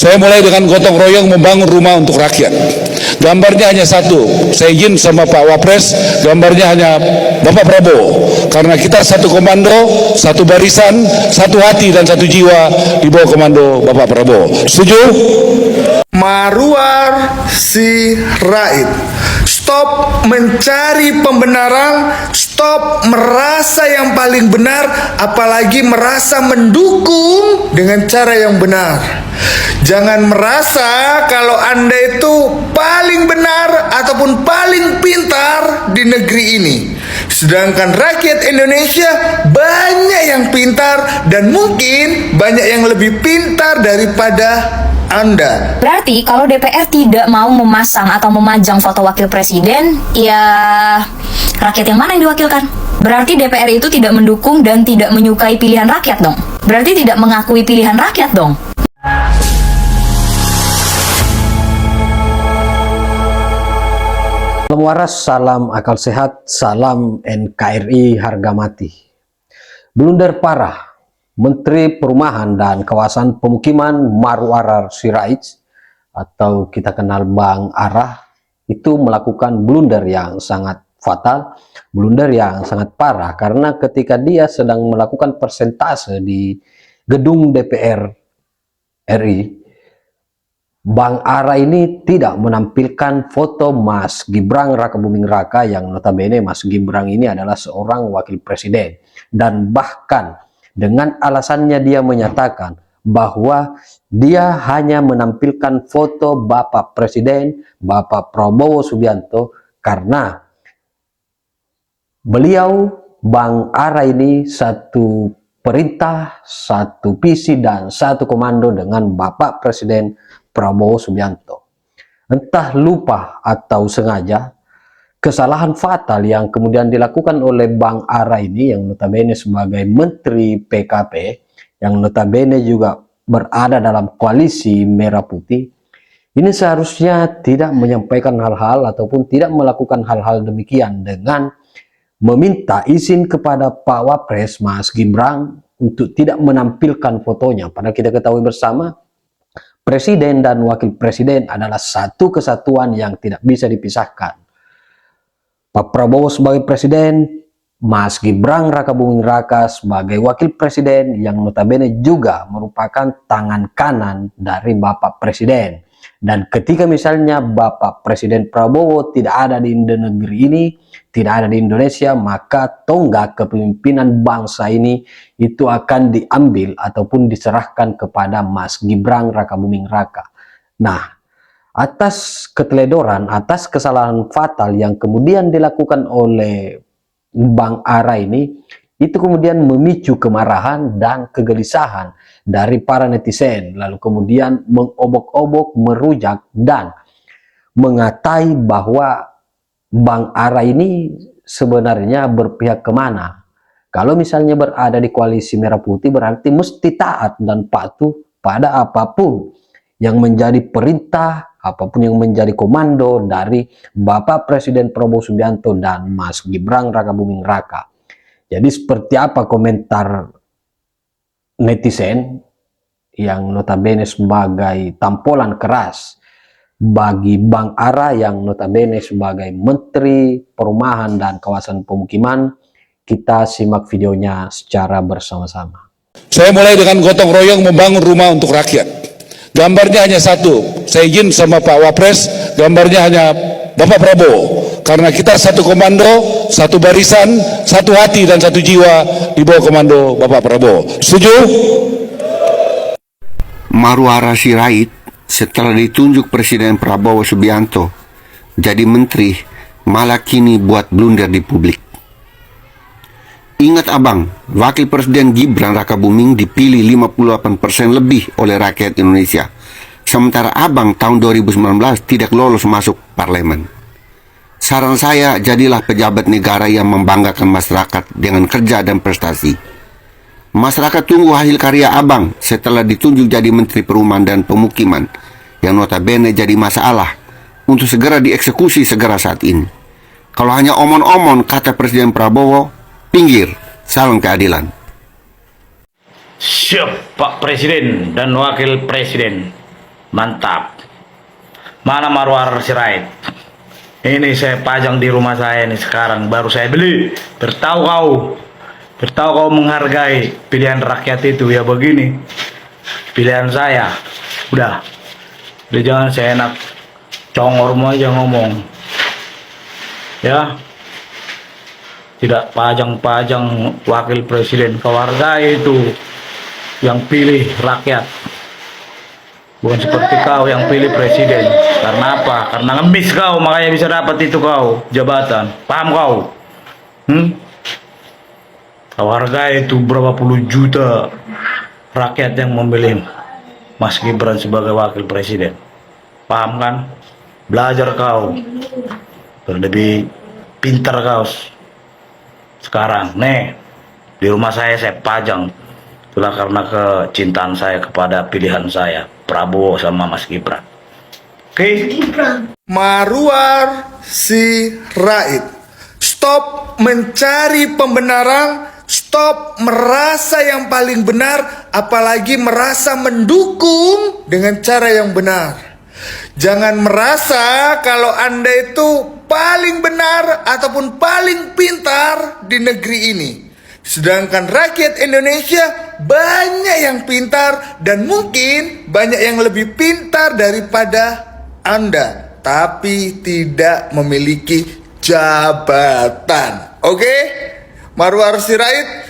Saya mulai dengan gotong royong membangun rumah untuk rakyat. Gambarnya hanya satu. Saya izin sama Pak Wapres, gambarnya hanya Bapak Prabowo. Karena kita satu komando, satu barisan, satu hati dan satu jiwa di bawah komando Bapak Prabowo. Setuju? Marwar Sirait. Stop mencari pembenaran, stop merasa yang paling benar, apalagi merasa mendukung dengan cara yang benar. Jangan merasa kalau Anda itu paling benar ataupun paling pintar di negeri ini. Sedangkan rakyat Indonesia banyak yang pintar dan mungkin banyak yang lebih pintar daripada Anda. Berarti kalau DPR tidak mau memasang atau memajang foto wakil presiden, ya rakyat yang mana yang diwakilkan? Berarti DPR itu tidak mendukung dan tidak menyukai pilihan rakyat dong. Berarti tidak mengakui pilihan rakyat dong. Salam waras, salam akal sehat, salam NKRI harga mati. Blunder parah. Menteri Perumahan dan Kawasan Pemukiman Marwar Sirait atau kita kenal Bang Arah itu melakukan blunder yang sangat fatal, blunder yang sangat parah karena ketika dia sedang melakukan persentase di gedung DPR RI, Bang Ara ini tidak menampilkan foto Mas Gibran Rakabuming Raka yang notabene Mas Gibran ini adalah seorang wakil presiden, dan bahkan dengan alasannya dia menyatakan bahwa dia hanya menampilkan foto Bapak Presiden, Bapak Prabowo Subianto, karena beliau, Bang Ara ini satu perintah, satu visi, dan satu komando dengan Bapak Presiden Prabowo Subianto. Entah lupa atau sengaja, kesalahan fatal yang kemudian dilakukan oleh Bang Ara ini yang notabene sebagai Menteri PKP, yang notabene juga berada dalam koalisi Merah Putih, ini seharusnya tidak menyampaikan hal-hal ataupun tidak melakukan hal-hal demikian dengan meminta izin kepada Pak Wapres Mas Gibran untuk tidak menampilkan fotonya. Padahal kita ketahui bersama Presiden dan Wakil Presiden adalah satu kesatuan yang tidak bisa dipisahkan. Pak Prabowo sebagai presiden, Mas Gibran Rakabuming Raka sebagai wakil presiden yang notabene juga merupakan tangan kanan dari Bapak Presiden. Dan ketika misalnya Bapak Presiden Prabowo tidak ada di negeri ini, tidak ada di Indonesia, maka tonggak kepemimpinan bangsa ini itu akan diambil ataupun diserahkan kepada Mas Gibran Rakabuming Raka. Nah, atas keteledoran, atas kesalahan fatal yang kemudian dilakukan oleh Bang Ara ini, itu kemudian memicu kemarahan dan kegelisahan dari para netizen, lalu kemudian mengobok-obok, merujak, dan mengatai bahwa Bang Ara ini sebenarnya berpihak kemana. Kalau misalnya berada di koalisi Merah Putih berarti mesti taat dan patuh pada apapun yang menjadi perintah, apapun yang menjadi komando dari Bapak Presiden Prabowo Subianto dan Mas Gibran Rakabuming Raka. Jadi seperti apa komentar netizen yang notabene sebagai tampolan keras bagi Bang Ara yang notabene sebagai Menteri Perumahan dan Kawasan Pemukiman? Kita simak videonya secara bersama-sama. Saya mulai dengan gotong royong membangun rumah untuk rakyat. Gambarnya hanya satu. Saya izin sama Pak Wapres, gambarnya hanya Bapak Prabowo. Karena kita satu komando, satu barisan, satu hati dan satu jiwa di bawah komando Bapak Prabowo. Setuju? Marwar Sirait setelah ditunjuk Presiden Prabowo Subianto jadi menteri, malah kini buat blunder di publik. Ingat abang, Wakil Presiden Gibran Rakabuming dipilih 58% lebih oleh rakyat Indonesia. Sementara abang tahun 2019 tidak lolos masuk parlemen. Saran saya, jadilah pejabat negara yang membanggakan masyarakat dengan kerja dan prestasi. Masyarakat tunggu hasil karya abang setelah ditunjuk jadi Menteri Perumahan dan Pemukiman, yang notabene jadi masalah untuk segera dieksekusi segera saat ini. Kalau hanya omon-omon, kata Presiden Prabowo, pinggir, salam keadilan. Siap Pak Presiden dan Wakil Presiden. Mantap. Mana Marwar Sirait? Ini saya pajang di rumah saya nih sekarang, baru saya beli. Bertahu kau menghargai pilihan rakyat itu ya begini. Pilihan saya. Udah jangan saya enak congor aja ngomong. Ya. Tidak pajang-pajang wakil presiden, kau hargai itu yang pilih rakyat. Bukan seperti kau yang pilih presiden. Karena apa? Karena ngemis kau, makanya bisa dapat itu kau jabatan. Paham kau? Kau hargai itu berapa puluh juta rakyat yang memilih Mas Gibran sebagai wakil presiden. Paham kan? Belajar kau. Lebih pintar kau. Sekarang, nih, di rumah saya pajang. Itulah karena kecintaan saya kepada pilihan saya, Prabowo sama Mas Gibran. Oke? Marwar Sirait. Stop mencari pembenaran, stop merasa yang paling benar, apalagi merasa mendukung dengan cara yang benar. Jangan merasa kalau Anda itu paling benar ataupun paling pintar di negeri ini. Sedangkan rakyat Indonesia banyak yang pintar dan mungkin banyak yang lebih pintar daripada Anda, tapi tidak memiliki jabatan. Oke? Marwar Sirait,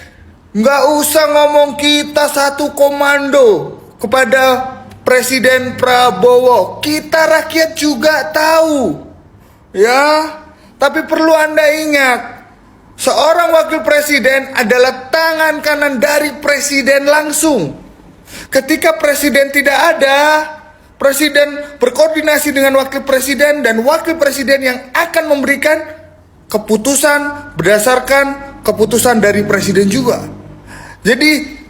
nggak usah ngomong kita satu komando kepada Presiden Prabowo. Kita rakyat juga tahu. Ya, tapi perlu Anda ingat, seorang wakil presiden adalah tangan kanan dari presiden langsung. Ketika presiden tidak ada, presiden berkoordinasi dengan wakil presiden dan wakil presiden yang akan memberikan keputusan berdasarkan keputusan dari presiden juga. Jadi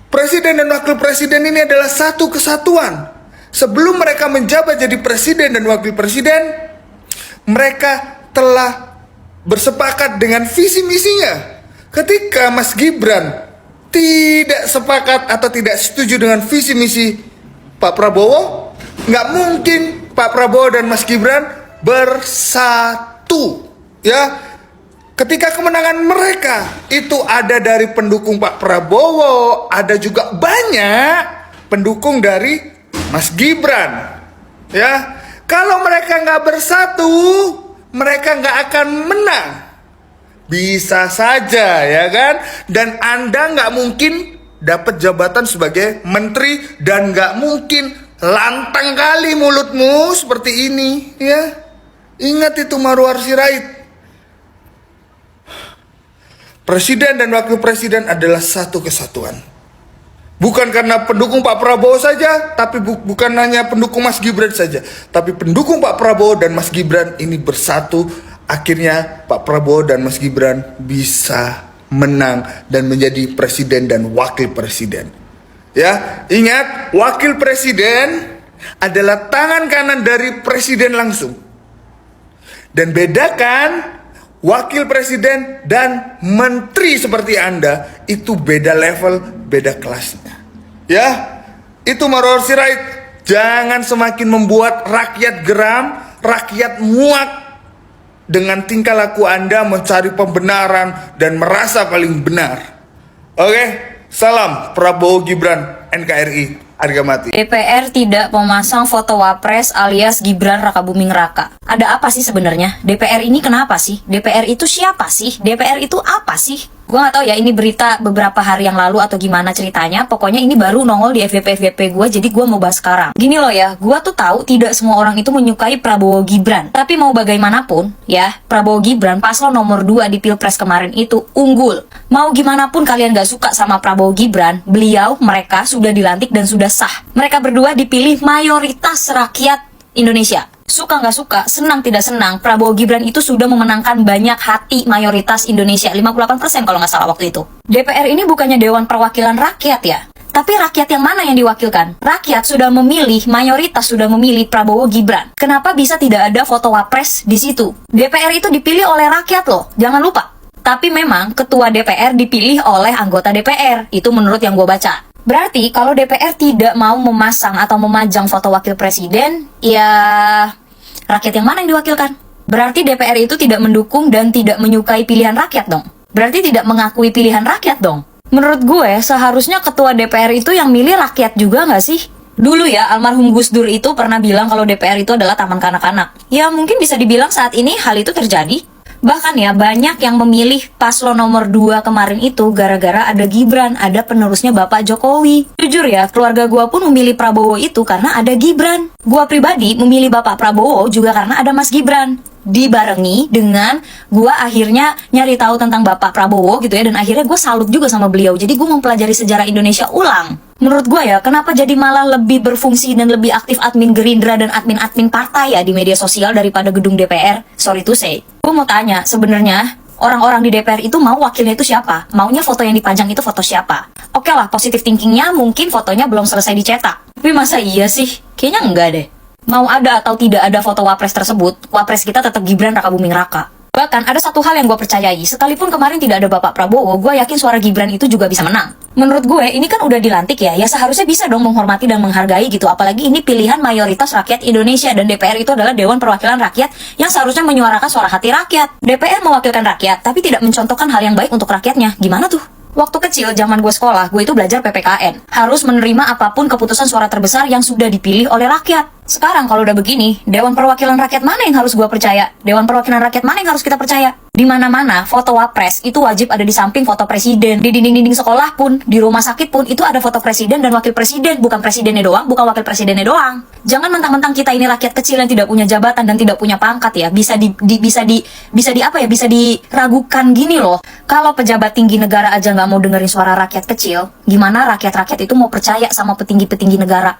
presiden dan wakil presiden ini adalah satu kesatuan. Sebelum mereka menjabat jadi presiden dan wakil presiden, mereka telah bersepakat dengan visi misinya. Ketika Mas Gibran tidak sepakat atau tidak setuju dengan visi misi Pak Prabowo, nggak mungkin Pak Prabowo dan Mas Gibran bersatu. Ya, ketika kemenangan mereka itu ada dari pendukung Pak Prabowo, ada juga banyak pendukung dari Mas Gibran. Ya, kalau mereka nggak bersatu, mereka nggak akan menang. Bisa saja, ya kan? Dan Anda nggak mungkin dapat jabatan sebagai menteri dan nggak mungkin lantang kali mulutmu seperti ini, ya. Ingat itu Marwar Sirait. Presiden dan wakil presiden adalah satu kesatuan. Bukan karena pendukung Pak Prabowo saja, tapi bukan hanya pendukung Mas Gibran saja, tapi pendukung Pak Prabowo dan Mas Gibran ini bersatu. Akhirnya Pak Prabowo dan Mas Gibran bisa menang dan menjadi presiden dan wakil presiden. Ya, ingat, wakil presiden adalah tangan kanan dari presiden langsung. Dan bedakan wakil presiden dan menteri seperti Anda itu beda level, beda kelasnya. Ya, itu Marwar Sirait. Jangan semakin membuat rakyat geram, rakyat muak dengan tingkah laku Anda mencari pembenaran dan merasa paling benar. Oke, salam Prabowo Gibran NKRI. Harga mati. DPR tidak memasang foto Wapres alias Gibran Rakabuming Raka. Ada apa sih sebenarnya? DPR ini kenapa sih? DPR itu siapa sih? DPR itu apa sih? Gue gak tahu ya, ini berita beberapa hari yang lalu atau gimana ceritanya. Pokoknya ini baru nongol di FYP gue, jadi gue mau bahas sekarang. Gini loh ya, gue tuh tahu tidak semua orang itu menyukai Prabowo Gibran. Tapi mau bagaimanapun ya, Prabowo Gibran paslon nomor 2 di Pilpres kemarin itu unggul. Mau gimana pun kalian gak suka sama Prabowo Gibran, mereka sudah dilantik dan sudah sah. Mereka berdua dipilih mayoritas rakyat Indonesia. Suka nggak suka, senang tidak senang, Prabowo Gibran itu sudah memenangkan banyak hati mayoritas Indonesia, 58% kalau nggak salah waktu itu. DPR ini bukannya Dewan Perwakilan Rakyat ya? Tapi rakyat yang mana yang diwakilkan? Rakyat sudah memilih, mayoritas sudah memilih Prabowo Gibran. Kenapa bisa tidak ada foto Wapres di situ? DPR itu dipilih oleh rakyat loh, jangan lupa. Tapi memang ketua DPR dipilih oleh anggota DPR, itu menurut yang gue baca. Berarti kalau DPR tidak mau memasang atau memajang foto wakil presiden, ya rakyat yang mana yang diwakilkan? Berarti DPR itu tidak mendukung dan tidak menyukai pilihan rakyat dong. Berarti tidak mengakui pilihan rakyat dong. Menurut gue, seharusnya ketua DPR itu yang milih rakyat juga nggak sih? Dulu ya, almarhum Gus Dur itu pernah bilang kalau DPR itu adalah taman kanak-kanak. Ya mungkin bisa dibilang saat ini hal itu terjadi. Bahkan ya, banyak yang memilih paslon nomor 2 kemarin itu gara-gara ada Gibran, ada penerusnya Bapak Jokowi. Jujur ya, keluarga gua pun memilih Prabowo itu karena ada Gibran. Gua pribadi memilih Bapak Prabowo juga karena ada Mas Gibran. Dibarengi dengan gua akhirnya nyari tahu tentang Bapak Prabowo gitu ya, dan akhirnya gue salut juga sama beliau. Jadi gue mempelajari sejarah Indonesia ulang. Menurut gue ya, kenapa jadi malah lebih berfungsi dan lebih aktif admin Gerindra dan admin-admin partai ya di media sosial daripada gedung DPR? Sorry to say. Gue mau tanya, sebenarnya orang-orang di DPR itu mau wakilnya itu siapa? Maunya foto yang dipajang itu foto siapa? Oke lah, positive thinkingnya mungkin fotonya belum selesai dicetak. Tapi masa iya sih? Kayaknya enggak deh. Mau ada atau tidak ada foto wapres tersebut, wapres kita tetap Gibran Rakabuming Raka. Bahkan ada satu hal yang gue percayai, sekalipun kemarin tidak ada Bapak Prabowo, gue yakin suara Gibran itu juga bisa menang. Menurut gue, ini kan udah dilantik ya seharusnya bisa dong menghormati dan menghargai gitu. Apalagi ini pilihan mayoritas rakyat Indonesia, dan DPR itu adalah Dewan Perwakilan Rakyat yang seharusnya menyuarakan suara hati rakyat. DPR mewakilkan rakyat, tapi tidak mencontohkan hal yang baik untuk rakyatnya. Gimana tuh? Waktu kecil, zaman gue sekolah, gue itu belajar PPKN. Harus menerima apapun keputusan suara terbesar yang sudah dipilih oleh rakyat. Sekarang kalau udah begini, Dewan Perwakilan Rakyat mana yang harus gue percaya? Dewan Perwakilan Rakyat mana yang harus kita percaya? Di mana-mana, foto wapres itu wajib ada di samping foto presiden. Di dinding-dinding sekolah pun, di rumah sakit pun, itu ada foto presiden dan wakil presiden. Bukan presidennya doang, bukan wakil presidennya doang. Jangan mentang-mentang kita ini rakyat kecil yang tidak punya jabatan dan tidak punya pangkat ya. Bisa diragukan gini loh. Kalau pejabat tinggi negara aja nggak mau dengerin suara rakyat kecil, gimana rakyat-rakyat itu mau percaya sama petinggi-petinggi negara?